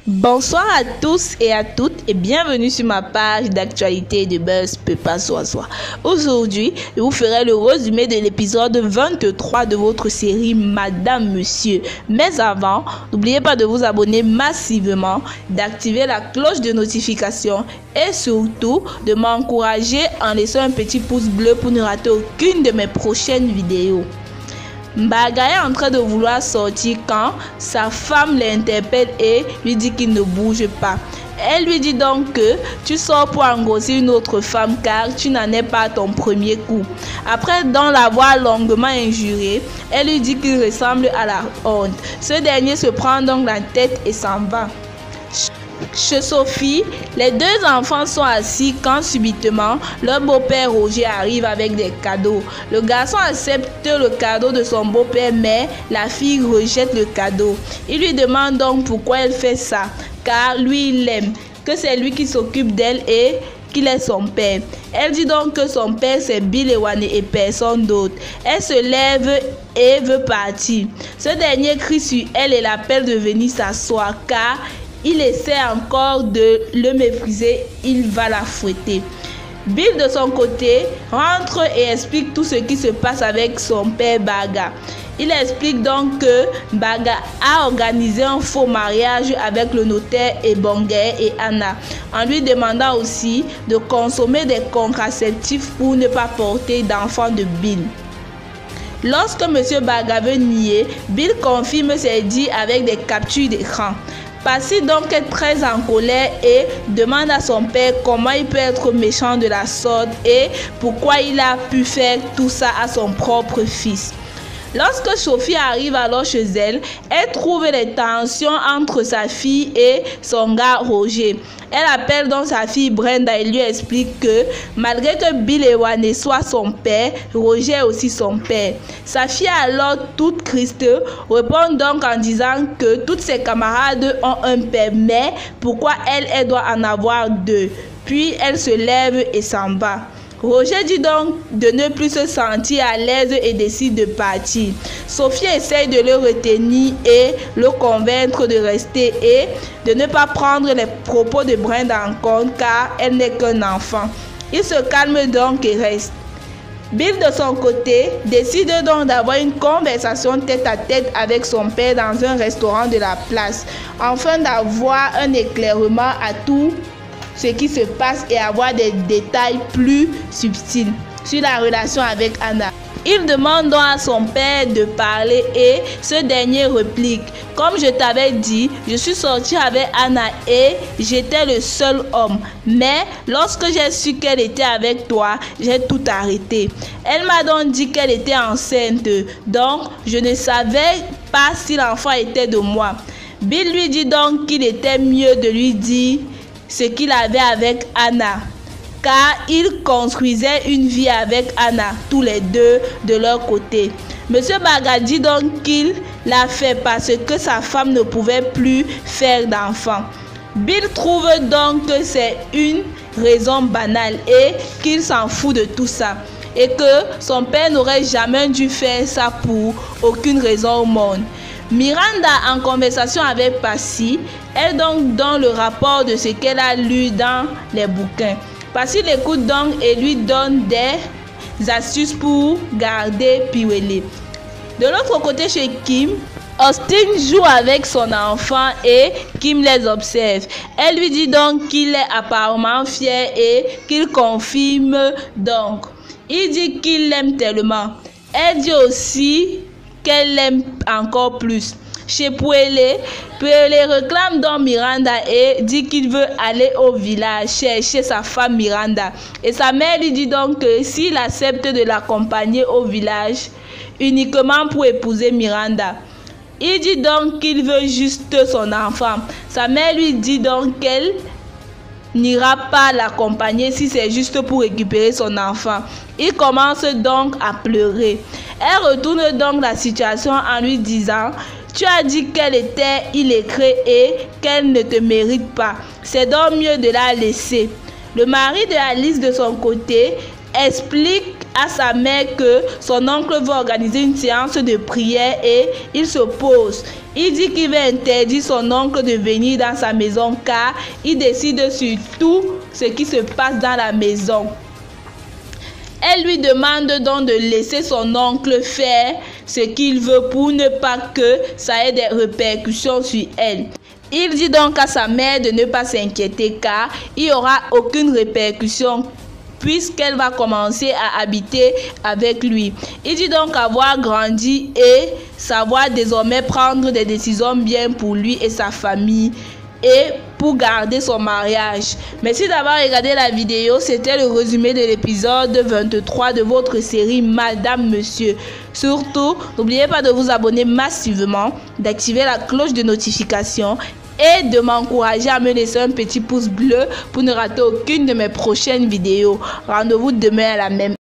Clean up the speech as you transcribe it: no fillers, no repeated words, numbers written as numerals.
Bonsoir à tous et à toutes et bienvenue sur ma page d'actualité de Buzz Peppa Soir. Aujourd'hui, je vous ferai le résumé de l'épisode 23 de votre série Madame Monsieur. Mais avant, n'oubliez pas de vous abonner massivement, d'activer la cloche de notification et surtout de m'encourager en laissant un petit pouce bleu pour ne rater aucune de mes prochaines vidéos. Mbaga est en train de vouloir sortir quand sa femme l'interpelle et lui dit qu'il ne bouge pas. Elle lui dit donc que tu sors pour engrosser une autre femme car tu n'en es pas à ton premier coup. Après, dans l'avoir longuement injurié, elle lui dit qu'il ressemble à la honte. Ce dernier se prend donc la tête et s'en va. Chez Sophie, les deux enfants sont assis quand subitement leur beau-père Roger arrive avec des cadeaux. Le garçon accepte le cadeau de son beau-père mais la fille rejette le cadeau. Il lui demande donc pourquoi elle fait ça car lui il l'aime, que c'est lui qui s'occupe d'elle et qu'il est son père. Elle dit donc que son père c'est Bill Ewane et personne d'autre. Elle se lève et veut partir. Ce dernier crie sur elle et l'appelle de venir s'asseoir car il essaie encore de le mépriser, il va la fouetter. Bill de son côté rentre et explique tout ce qui se passe avec son père Baga. Il explique donc que Baga a organisé un faux mariage avec le notaire Ebongue et Anna, en lui demandant aussi de consommer des contraceptifs pour ne pas porter d'enfant de Bill. Lorsque M. Baga veut nier, Bill confirme ses dits avec des captures d'écran. Passy donc est très en colère et demande à son père comment il peut être méchant de la sorte et pourquoi il a pu faire tout ça à son propre fils. Lorsque Sophie arrive alors chez elle, elle trouve les tensions entre sa fille et son gars Roger. Elle appelle donc sa fille Brenda et lui explique que malgré que Bill Ewane soit son père, Roger est aussi son père. Sa fille alors toute triste répond donc en disant que toutes ses camarades ont un père, mais pourquoi elle doit en avoir deux. Puis elle se lève et s'en va. Roger dit donc de ne plus se sentir à l'aise et décide de partir. Sophie essaye de le retenir et le convaincre de rester et de ne pas prendre les propos de Brenda en compte car elle n'est qu'un enfant. Il se calme donc et reste. Bill de son côté décide donc d'avoir une conversation tête à tête avec son père dans un restaurant de la place afin d'avoir un éclairement à tout ce qui se passe et avoir des détails plus subtils sur la relation avec Anna. Il demande donc à son père de parler et ce dernier réplique: comme je t'avais dit, je suis sorti avec Anna et j'étais le seul homme. Mais lorsque j'ai su qu'elle était avec toi, j'ai tout arrêté. Elle m'a donc dit qu'elle était enceinte, donc je ne savais pas si l'enfant était de moi. Bill lui dit donc qu'il était mieux de lui dire ce qu'il avait avec Anna, car ils construisaient une vie avec Anna, tous les deux de leur côté. Monsieur Baga dit donc qu'il l'a fait parce que sa femme ne pouvait plus faire d'enfant. Bill trouve donc que c'est une raison banale et qu'il s'en fout de tout ça et que son père n'aurait jamais dû faire ça pour aucune raison au monde. Miranda, en conversation avec Passy, est donc dans le rapport de ce qu'elle a lu dans les bouquins. Passy l'écoute donc et lui donne des astuces pour garder Piwele. De l'autre côté, chez Kim, Austin joue avec son enfant et Kim les observe. Elle lui dit donc qu'il est apparemment fier et qu'il confirme donc. Il dit qu'il l'aime tellement. Elle dit aussi qu'elle l'aime encore plus. Chez Piwele réclame donc Miranda et dit qu'il veut aller au village chercher sa femme Miranda. Et sa mère lui dit donc que s'il accepte de l'accompagner au village uniquement pour épouser Miranda. Il dit donc qu'il veut juste son enfant. Sa mère lui dit donc qu'elle n'ira pas l'accompagner si c'est juste pour récupérer son enfant. Il commence donc à pleurer. Elle retourne donc la situation en lui disant: tu as dit qu'elle était illettrée et qu'elle ne te mérite pas. C'est donc mieux de la laisser. Le mari de Alice de son côté explique à sa mère que son oncle va organiser une séance de prière et il s'oppose. Il dit qu'il va interdire son oncle de venir dans sa maison car il décide sur tout ce qui se passe dans la maison. Elle lui demande donc de laisser son oncle faire ce qu'il veut pour ne pas que ça ait des répercussions sur elle. Il dit donc à sa mère de ne pas s'inquiéter car il n'y aura aucune répercussion puisqu'elle va commencer à habiter avec lui. Il dit donc avoir grandi et savoir désormais prendre des décisions bien pour lui et sa famille et pour garder son mariage. Merci d'avoir regardé la vidéo. C'était le résumé de l'épisode 23 de votre série Madame Monsieur. Surtout, n'oubliez pas de vous abonner massivement, d'activer la cloche de notification et de m'encourager à me laisser un petit pouce bleu pour ne rater aucune de mes prochaines vidéos. Rendez-vous demain à la même